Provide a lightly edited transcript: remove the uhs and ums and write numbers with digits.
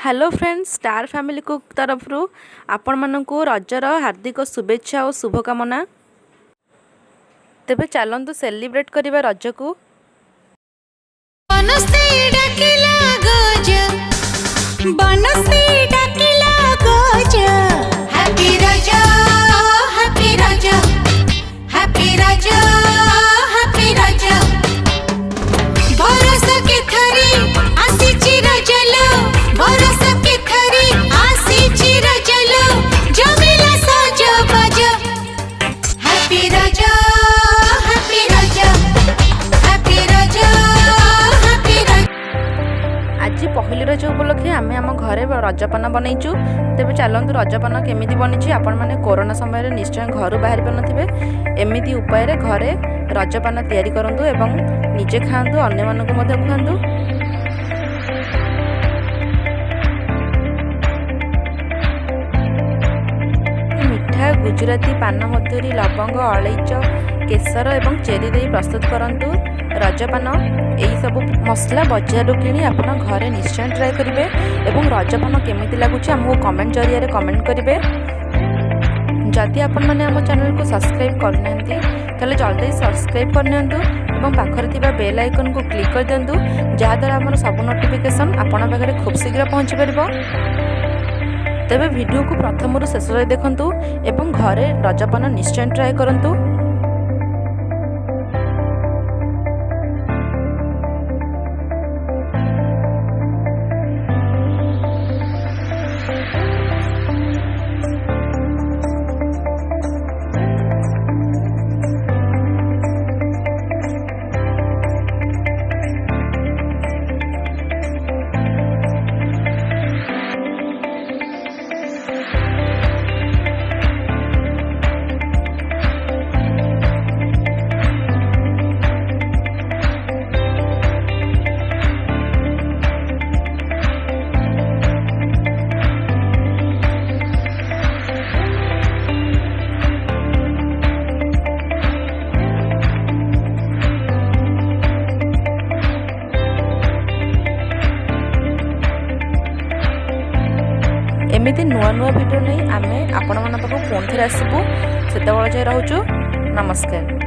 Hello friends, star family cook तरफ आपण मानकु Roger हार्दिक शुभेच्छा और शुभकामना। तेबे चलंतु सेलिब्रेट करिबा रज को। आज पहली रज उपलक्षे आम आम घरे रजपान बनईचु। तेबे चलतु रजपान केमिति बनी आपण मैंने कोरोना समय निश्चय घर बाहर पारे एमती उपाय घरे रजपान तैयारी करंतु एवं निजे खातु अन्य मानक खुआंतु। मिठा गुजराती पान मधुरी लवंग अलैच केसर एवं चेरी दे प्रस्तुत करंतु रजपान। यही सब मसला बजार किणी आप घरे निश्चय ट्राए करेंगे एवं रजपान केमिति लगुच आमको कमेंट जरिए कमेंट करेंगे। जदि आपण मैंने आम चैनल को सब्सक्राइब करना ताले जल्दी सब्सक्राइब करनी और पाखरे बेल आइकन को क्लिक कर दिंतु जहाद्वारा आम सब नोटिफिकेशन आपण पाखे खूब शीघ्र पहुँची पार। तेबे वीडियो को प्रथम शेष देखंतु एवं घरे रजपान निश्चय ट्राए करंतु। एमती नुआ नुआ वीडियो नहीं आमे आपण मन पाखु पुणी थे आसबू। से रोचु नमस्कार।